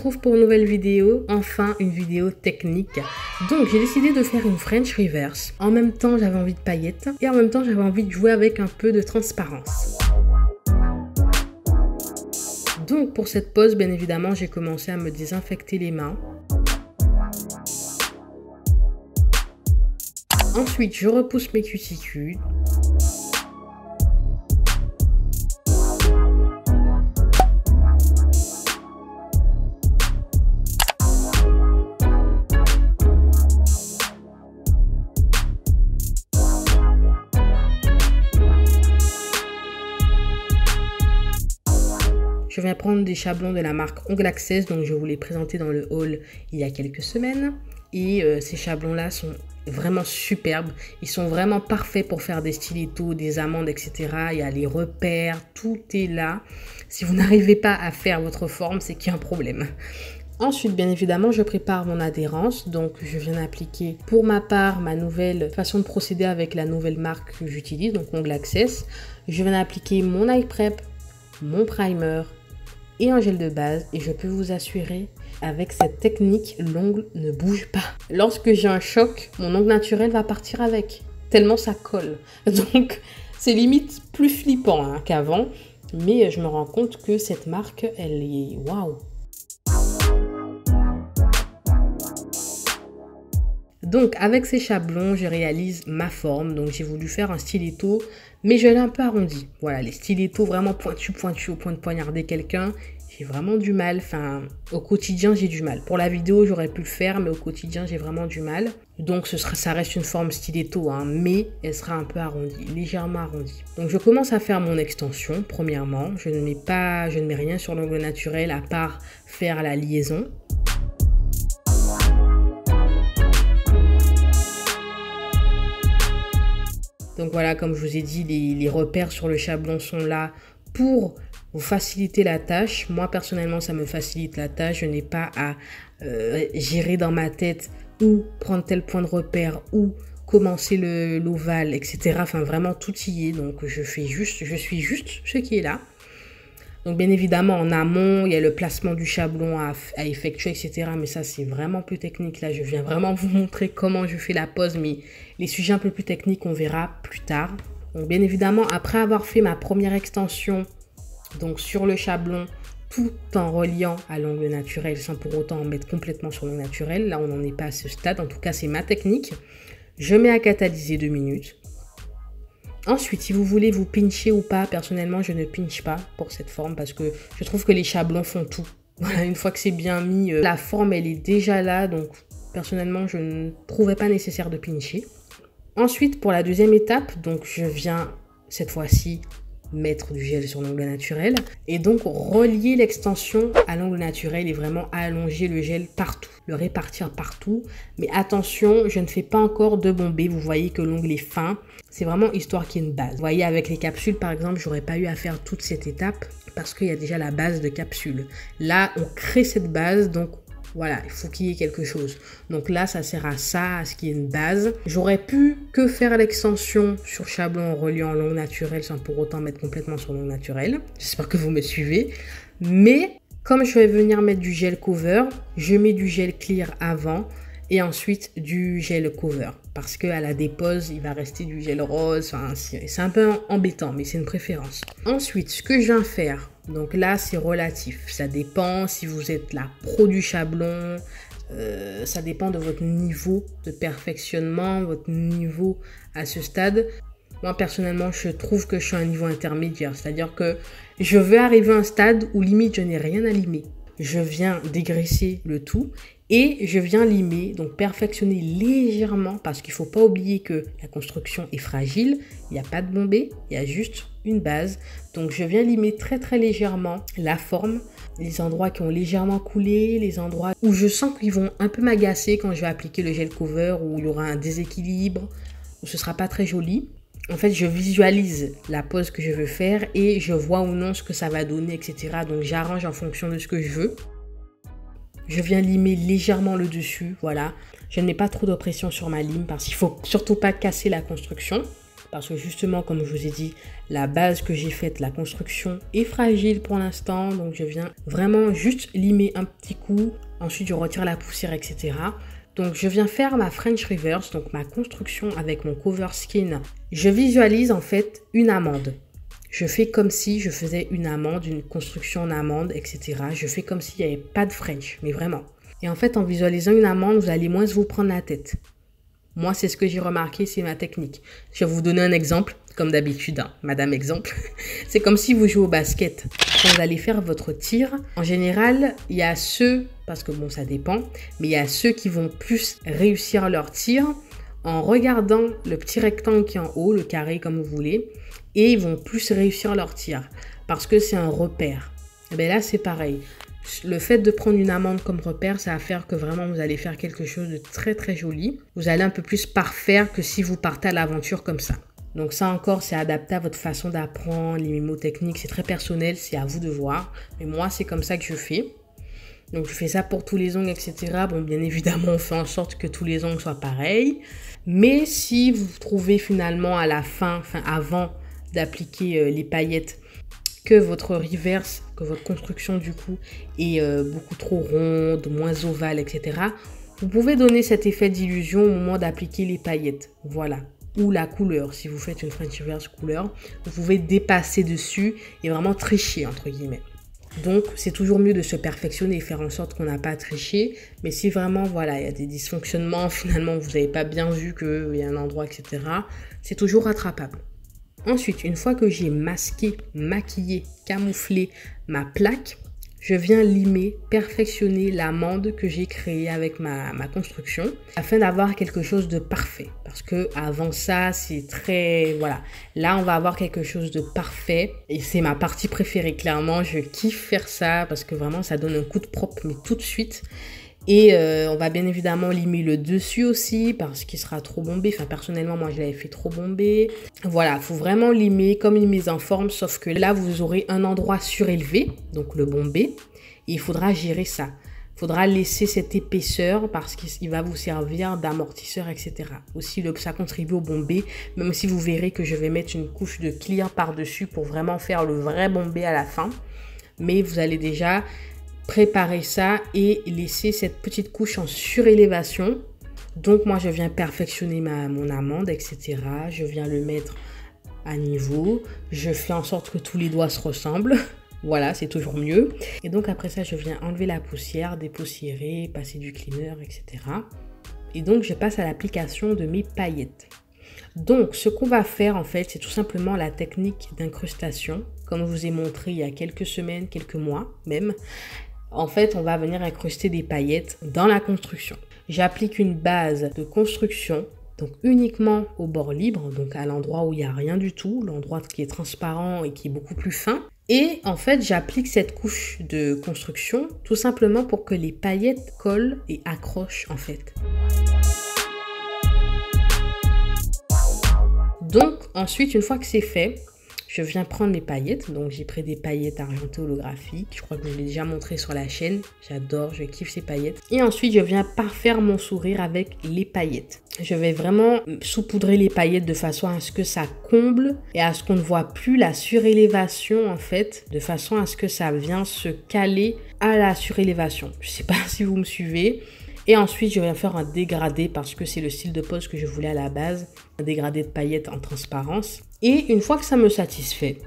retrouve pour une nouvelle vidéo, enfin une vidéo technique. Donc j'ai décidé de faire une French reverse. En même temps j'avais envie de paillettes et en même temps j'avais envie de jouer avec un peu de transparence. Donc pour cette pose, bien évidemment, j'ai commencé à me désinfecter les mains. Ensuite, je repousse mes cuticules. Je viens prendre des chablons de la marque Ongles Access, donc je vous l'ai présenté dans le haul il y a quelques semaines. Et ces chablons-là sont vraiment superbes. Ils sont vraiment parfaits pour faire des stilettos, des amandes, etc. Il y a les repères, tout est là. Si vous n'arrivez pas à faire votre forme, c'est qu'il y a un problème. Ensuite, bien évidemment, je prépare mon adhérence. Donc, je viens d'appliquer pour ma part ma nouvelle façon de procéder avec la nouvelle marque que j'utilise, donc Ongles Access. Je viens d'appliquer mon eye prep, mon primer et un gel de base, et je peux vous assurer, avec cette technique, l'ongle ne bouge pas. Lorsque j'ai un choc, mon ongle naturel va partir avec, tellement ça colle. Donc c'est limite plus flippant qu'avant, mais je me rends compte que cette marque, elle est waouh. Donc avec ces chablons, je réalise ma forme. Donc j'ai voulu faire un stiletto, mais je l'ai un peu arrondi. Voilà, les stilettos vraiment pointus au point de poignarder quelqu'un, j'ai vraiment du mal. Enfin, au quotidien, j'ai du mal. Pour la vidéo, j'aurais pu le faire, mais au quotidien, j'ai vraiment du mal. Donc ça reste une forme stiletto, mais elle sera un peu arrondie, légèrement arrondie. Donc je commence à faire mon extension, premièrement. Je ne mets rien sur l'ongle naturel à part faire la liaison. Donc voilà, comme je vous ai dit, les repères sur le chablon sont là pour vous faciliter la tâche. Moi, personnellement, ça me facilite la tâche. Je n'ai pas à gérer dans ma tête où prendre tel point de repère, où commencer l'ovale, etc. Enfin, vraiment, tout y est. Donc, je suis juste ce qui est là. Donc, bien évidemment, en amont, il y a le placement du chablon à effectuer, etc. Mais ça, c'est vraiment plus technique. Là, je viens vraiment vous montrer comment je fais la pose. Mais les sujets un peu plus techniques, on verra plus tard. Donc, bien évidemment, après avoir fait ma première extension, donc sur le chablon, tout en reliant à l'ongle naturel, sans pour autant en mettre complètement sur l'ongle naturel. Là, on n'en est pas à ce stade. En tout cas, c'est ma technique. Je mets à catalyser 2 minutes. Ensuite, si vous voulez vous pincher ou pas, personnellement, je ne pinche pas pour cette forme parce que je trouve que les chablons font tout. Voilà, une fois que c'est bien mis, la forme, elle est déjà là. Donc, personnellement, je ne trouvais pas nécessaire de pincher. Ensuite, pour la deuxième étape, donc je viens cette fois-ci mettre du gel sur l'ongle naturel et donc relier l'extension à l'ongle naturel et vraiment allonger le gel partout, le répartir partout. Mais attention, je ne fais pas encore de bombée. Vous voyez que l'ongle est fin. C'est vraiment histoire qu'il y ait une base. Vous voyez, avec les capsules, par exemple, j'aurais pas eu à faire toute cette étape parce qu'il y a déjà la base de capsule. Là, on crée cette base, donc voilà, il faut qu'il y ait quelque chose. Donc là, ça sert à ça, à ce qu'il y ait une base. J'aurais pu que faire l'extension sur chablon en reliant l'ongle naturel sans pour autant mettre complètement sur l'ongle naturel. J'espère que vous me suivez. Mais comme je vais venir mettre du gel cover, je mets du gel clear avant et ensuite du gel cover. Parce qu'à la dépose, il va rester du gel rose. Enfin, c'est un peu embêtant, mais c'est une préférence. Ensuite, ce que je viens faire, donc là, c'est relatif. Ça dépend si vous êtes la pro du chablon. Ça dépend de votre niveau de perfectionnement, votre niveau à ce stade. Moi, personnellement, je trouve que je suis à un niveau intermédiaire. C'est-à-dire que je veux arriver à un stade où limite, je n'ai rien à limer. Je viens dégraisser le tout et je viens limer, donc perfectionner légèrement parce qu'il ne faut pas oublier que la construction est fragile. Il n'y a pas de bombée, il y a juste une base. Donc, je viens limer très très légèrement la forme, les endroits qui ont légèrement coulé, les endroits où je sens qu'ils vont un peu m'agacer quand je vais appliquer le gel cover, où il y aura un déséquilibre, où ce ne sera pas très joli. En fait, je visualise la pose que je veux faire et je vois ou non ce que ça va donner, etc. Donc, j'arrange en fonction de ce que je veux. Je viens limer légèrement le dessus, voilà. Je ne mets pas trop de pression sur ma lime parce qu'il ne faut surtout pas casser la construction. parce que justement, comme je vous ai dit, la base que j'ai faite, la construction est fragile pour l'instant. Donc je viens vraiment juste limer un petit coup. Ensuite, je retire la poussière, etc. Donc je viens faire ma French Reverse, donc ma construction avec mon cover skin. Je visualise en fait une amande. Je fais comme si je faisais une amande, une construction en amande, etc. Je fais comme s'il n'y avait pas de French, mais vraiment. Et en fait, en visualisant une amande, vous allez moins vous prendre la tête. Moi, c'est ce que j'ai remarqué, c'est ma technique. Je vais vous donner un exemple, comme d'habitude, hein, Madame Exemple. C'est comme si vous jouez au basket. Quand vous allez faire votre tir, en général, il y a ceux, parce que bon, ça dépend, mais il y a ceux qui vont plus réussir leur tir en regardant le petit rectangle qui est en haut, le carré comme vous voulez, et ils vont plus réussir leur tir, parce que c'est un repère. Et bien là, c'est pareil. Le fait de prendre une amande comme repère, ça va faire que vraiment vous allez faire quelque chose de très très joli. Vous allez un peu plus parfaire que si vous partez à l'aventure comme ça. Donc ça encore, c'est adapté à votre façon d'apprendre, les mémotechniques, c'est très personnel, c'est à vous de voir. Mais moi, c'est comme ça que je fais. Donc je fais ça pour tous les ongles, etc. Bon, bien évidemment, on fait en sorte que tous les ongles soient pareils. Mais si vous trouvez finalement à la fin, avant d'appliquer les paillettes, que votre reverse, que votre construction du coup est beaucoup trop ronde, moins ovale, etc. Vous pouvez donner cet effet d'illusion au moment d'appliquer les paillettes, voilà. Ou la couleur, si vous faites une French reverse couleur, vous pouvez dépasser dessus et vraiment tricher entre guillemets. Donc c'est toujours mieux de se perfectionner et faire en sorte qu'on n'a pas triché. Mais si vraiment voilà, il y a des dysfonctionnements, finalement vous n'avez pas bien vu qu'il y a un endroit, etc. C'est toujours rattrapable. Ensuite, une fois que j'ai masqué, maquillé, camouflé ma plaque, je viens limer, perfectionner l'amande que j'ai créée avec ma construction afin d'avoir quelque chose de parfait. Parce que avant ça, c'est très... Voilà. Là, on va avoir quelque chose de parfait et c'est ma partie préférée. Clairement, je kiffe faire ça parce que vraiment, ça donne un coup de propre, mais tout de suite. Et on va bien évidemment limer le dessus aussi parce qu'il sera trop bombé. Enfin, personnellement, moi, je l'avais fait trop bombé. Voilà, il faut vraiment limer comme une mise en forme. Sauf que là, vous aurez un endroit surélevé, donc le bombé. Et il faudra gérer ça. Il faudra laisser cette épaisseur parce qu'il va vous servir d'amortisseur, etc. Aussi, ça contribue au bombé. Même si vous verrez que je vais mettre une couche de clear par-dessus pour vraiment faire le vrai bombé à la fin. Mais vous allez déjà... préparer ça et laisser cette petite couche en surélévation. Donc moi je viens perfectionner mon amande, etc. Je viens le mettre à niveau. Je fais en sorte que tous les doigts se ressemblent. Voilà, c'est toujours mieux. Et donc après ça, je viens enlever la poussière, dépoussiérer, passer du cleaner, etc. Et donc je passe à l'application de mes paillettes. Donc ce qu'on va faire en fait, c'est tout simplement la technique d'incrustation. Comme je vous ai montré il y a quelques semaines, quelques mois même. En fait, on va venir incruster des paillettes dans la construction. J'applique une base de construction, donc uniquement au bord libre, donc à l'endroit où il n'y a rien du tout, l'endroit qui est transparent et qui est beaucoup plus fin. Et en fait, j'applique cette couche de construction tout simplement pour que les paillettes collent et accrochent en fait. Donc ensuite, une fois que c'est fait, je viens prendre mes paillettes. Donc j'ai pris des paillettes argentées holographiques. Je crois que je l'ai déjà montré sur la chaîne. J'adore, je kiffe ces paillettes. Et ensuite, je viens parfaire mon sourire avec les paillettes. Je vais vraiment saupoudrer les paillettes de façon à ce que ça comble et à ce qu'on ne voit plus la surélévation en fait. De façon à ce que ça vienne se caler à la surélévation. Je ne sais pas si vous me suivez. Et ensuite, je vais faire un dégradé parce que c'est le style de pose que je voulais à la base. Un dégradé de paillettes en transparence. Et une fois que ça me satisfait,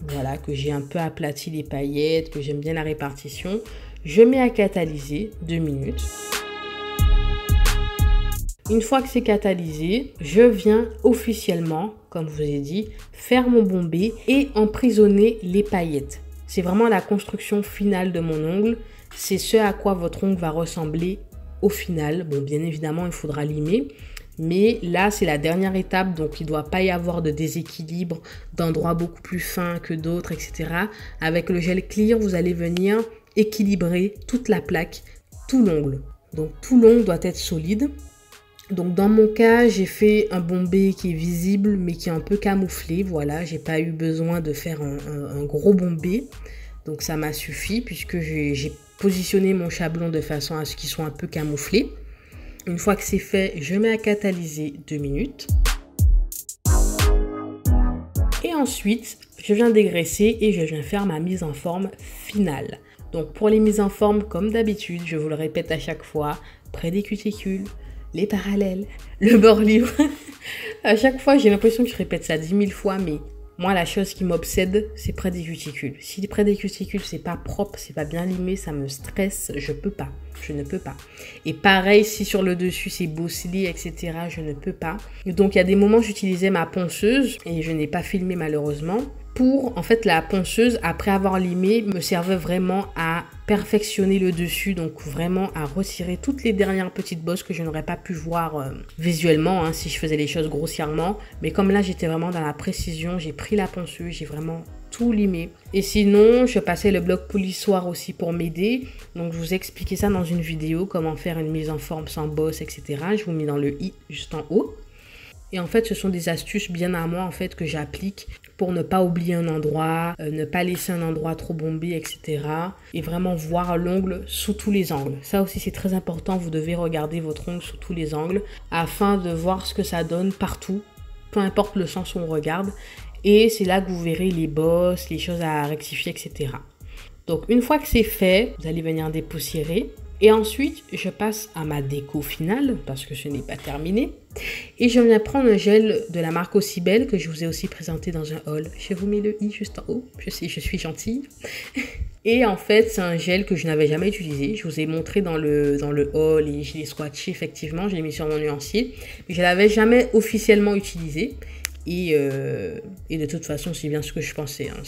voilà, que j'ai un peu aplati les paillettes, que j'aime bien la répartition, je mets à catalyser 2 minutes. Une fois que c'est catalysé, je viens officiellement, comme je vous ai dit, faire mon bombé et emprisonner les paillettes. C'est vraiment la construction finale de mon ongle. C'est ce à quoi votre ongle va ressembler au final. Bon, bien évidemment, il faudra limer. Mais là, c'est la dernière étape, donc il ne doit pas y avoir de déséquilibre, d'endroits beaucoup plus fins que d'autres, etc. Avec le gel clear, vous allez venir équilibrer toute la plaque, tout l'ongle. Donc tout l'ongle doit être solide. Donc dans mon cas, j'ai fait un bombé qui est visible, mais qui est un peu camouflé. Voilà, j'ai pas eu besoin de faire un gros bombé. Donc ça m'a suffi puisque j'ai positionné mon chablon de façon à ce qu'il soit un peu camouflé. Une fois que c'est fait, je mets à catalyser 2 minutes. Et ensuite, je viens dégraisser et je viens faire ma mise en forme finale. Donc pour les mises en forme, comme d'habitude, je vous le répète à chaque fois, près des cuticules, les parallèles, le bord libre. À chaque fois, j'ai l'impression que je répète ça 10 000 fois, mais moi, la chose qui m'obsède, c'est près des cuticules. Si près des cuticules, c'est pas propre, c'est pas bien limé, ça me stresse, je peux pas. Je ne peux pas. Et pareil, si sur le dessus, c'est bosselé, etc., je ne peux pas. Donc, il y a des moments, j'utilisais ma ponceuse, et je n'ai pas filmé malheureusement. Pour, en fait, la ponceuse, après avoir limé, me servait vraiment à perfectionner le dessus, donc vraiment à retirer toutes les dernières petites bosses que je n'aurais pas pu voir visuellement, hein, si je faisais les choses grossièrement. Mais comme là, j'étais vraiment dans la précision, j'ai pris la ponceuse, j'ai vraiment tout limé. Et sinon, je passais le bloc polissoir aussi pour m'aider. Donc, je vous ai expliqué ça dans une vidéo, comment faire une mise en forme sans bosse, etc. Je vous mets dans le i juste en haut. Et en fait, ce sont des astuces bien à moi en fait que j'applique pour ne pas oublier un endroit, ne pas laisser un endroit trop bombé, etc. Et vraiment voir l'ongle sous tous les angles. Ça aussi, c'est très important. Vous devez regarder votre ongle sous tous les angles afin de voir ce que ça donne partout, peu importe le sens où on regarde. Et c'est là que vous verrez les bosses, les choses à rectifier, etc. Donc, une fois que c'est fait, vous allez venir dépoussiérer. Et ensuite, je passe à ma déco finale parce que ce n'est pas terminé. Et je viens prendre un gel de la marque Ocibel que je vous ai aussi présenté dans un haul. Je vous mets le i juste en haut. Je sais, je suis gentille. Et en fait, c'est un gel que je n'avais jamais utilisé. Je vous ai montré dans le haul et je l'ai swatché effectivement. Je l'ai mis sur mon nuancier. Mais je ne l'avais jamais officiellement utilisé. Et de toute façon, c'est bien ce que je pensais. Hein.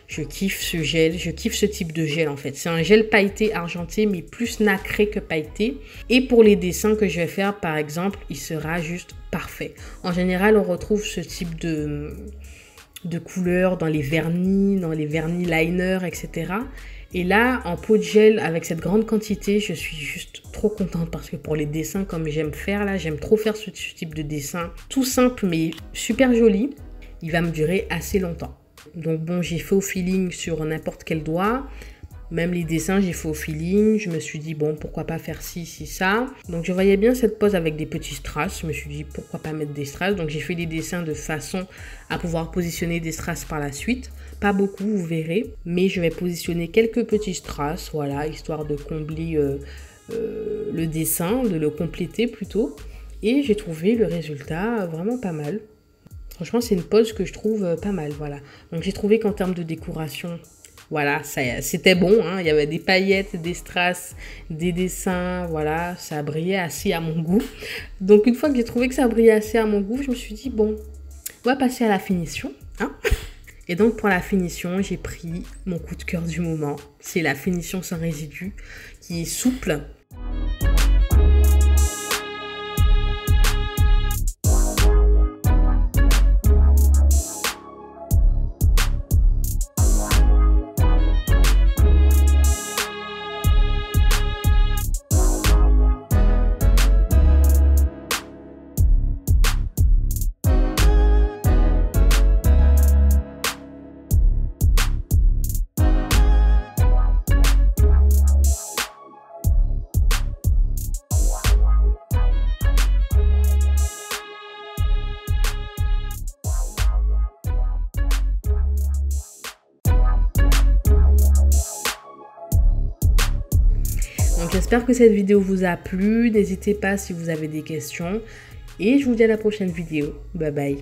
Je kiffe ce gel, je kiffe ce type de gel en fait. C'est un gel pailleté argenté, mais plus nacré que pailleté. Et pour les dessins que je vais faire, par exemple, il sera juste parfait. En général, on retrouve ce type de couleurs dans les vernis liners, etc. Et là, en pot de gel, avec cette grande quantité, je suis juste trop contente parce que pour les dessins comme j'aime faire là, j'aime trop faire ce type de dessin. Tout simple mais super joli. Il va me durer assez longtemps. Donc bon, j'ai fait au feeling sur n'importe quel doigt. Même les dessins, j'ai fait au feeling. Je me suis dit, bon, pourquoi pas faire ci, ça. Donc, je voyais bien cette pose avec des petits strass. Je me suis dit, pourquoi pas mettre des strass. Donc, j'ai fait des dessins de façon à pouvoir positionner des strass par la suite. Pas beaucoup, vous verrez. Mais je vais positionner quelques petits strass, voilà, histoire de combler le dessin, de le compléter plutôt. Et j'ai trouvé le résultat vraiment pas mal. Franchement, c'est une pose que je trouve pas mal, voilà. Donc, j'ai trouvé qu'en termes de décoration... Voilà, c'était bon, hein. Il y avait des paillettes, des strass, des dessins, voilà, ça brillait assez à mon goût. Donc une fois que j'ai trouvé que ça brillait assez à mon goût, je me suis dit, bon, on va passer à la finition, hein. Et donc pour la finition, j'ai pris mon coup de cœur du moment. C'est la finition sans résidu, qui est souple. Donc j'espère que cette vidéo vous a plu. N'hésitez pas si vous avez des questions. Et je vous dis à la prochaine vidéo. Bye bye.